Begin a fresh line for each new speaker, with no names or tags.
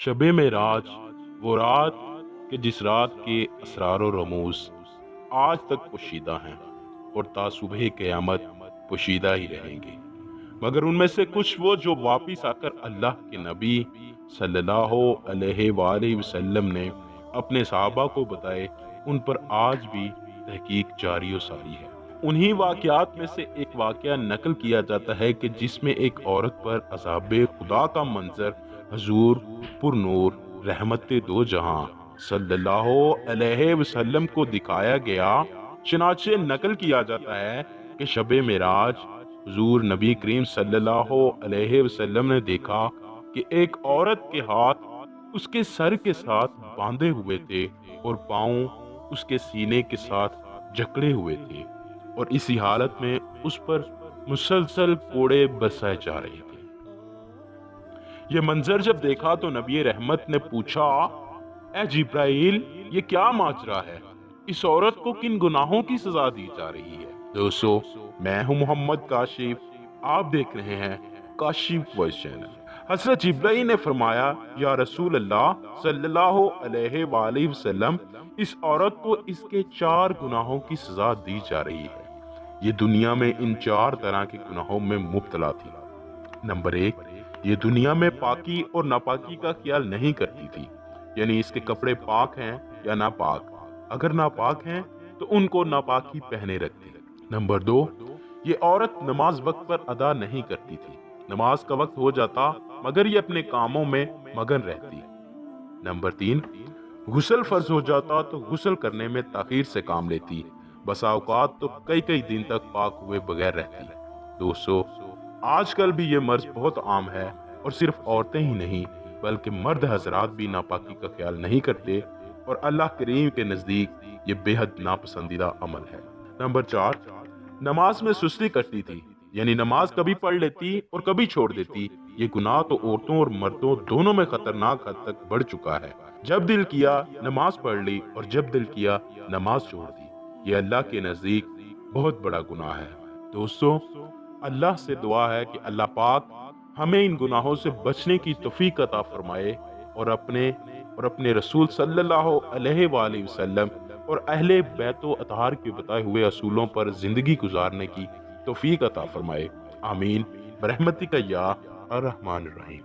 शब मेराज वो रात कि जिस रात के असरार और रमूज आज तक पोशीदा हैं और तासुबह क़यामत पोशीदा ही रहेंगे, मगर उनमें से कुछ वो जो वापिस आकर अल्लाह के नबी सल्लल्लाहु अलैहि वसल्लम ने अपने सहाबा को बताए, उन पर आज भी तहकीक जारी और सारी है। उन्हीं वाक़यात में से एक वाक़या नकल किया जाता है कि जिसमें एक औरत पर अज़ाब खुदा का मंजर हजूर पुरनूर रहमत दो जहां सल्लल्लाहु अलैहि वसल्लम को दिखाया गया। चनाचे नकल किया जाता है कि शब मेराज हुजूर नबी करीम सल्लल्लाहु अलैहि वसल्लम ने देखा कि एक औरत के हाथ उसके सर के साथ बांधे हुए थे और पांव उसके सीने के साथ जकड़े हुए थे, और इसी हालत में उस पर मुसलसल कोड़े बरसाए जा रहे थे। ये मंजर जब देखा तो नबी रहमत ने पूछा, ए जिब्राइल, ये क्या माजरा है? इस औरत को किन गुनाहों की सजा दी जा रही है? दोस्तों, मैं हूं मोहम्मद काशिफ, आप देख रहे हैं काशिफ वॉइस चैनल। हजरत जिब्राइल ने फरमाया, या रसूल अल्लाह सल्लल्लाहु अलैहि वसल्लम, इस औरत को इसके 4 गुनाहों की सजा दी जा रही है। ये दुनिया में इन 4 तरह के गुनाहों में मुब्तला थी। नंबर 1, ये दुनिया में पाकी और नापाकी का ख्याल नहीं करती थी, यानी इसके कपड़े पाक हैं या नापाक, अगर नापाक हैं तो उनको नापाकी पहने रखती। नंबर 2, ये औरत नमाज वक्त पर अदा नहीं करती थी। नमाज का वक्त हो जाता मगर ये अपने कामों में मगन रहती। नंबर 3, गुस्ल फर्ज हो जाता तो गुस्ल करने में ताखीर से काम लेती, बसा औकात तो कई कई दिन तक पाक हुए बगैर रहती। दोस्तों, आजकल भी ये मर्ज बहुत आम है, और सिर्फ औरतें ही नहीं बल्कि मर्द हजरात भी नापाकी का ख्याल नहीं करते, और अल्लाह करीम के नजदीक ये बेहद नापसंदीदा अमल है। नंबर 4, नमाज में सुस्ती करती थी, यानी नमाज कभी पढ़ लेती और कभी छोड़ देती। ये गुनाह तो औरतों और मर्दों दोनों में खतरनाक हद तक बढ़ चुका है। जब दिल किया नमाज पढ़ ली और जब दिल किया नमाज छोड़ दी। ये अल्लाह के नजदीक बहुत बड़ा गुनाह है। दोस्तों, अल्लाह से दुआ है कि अल्लाह पाक हमें इन गुनाहों से बचने की तौफीक अता फरमाए, और अपने रसूल सल्लल्लाहु अलैहि वसल्लम और अहले बैतो अतहार के बताए हुए असूलों पर जिंदगी गुजारने की तौफीक अता फरमाए। आमीन बरहमतिका या अर्रहमान अर्रहीम।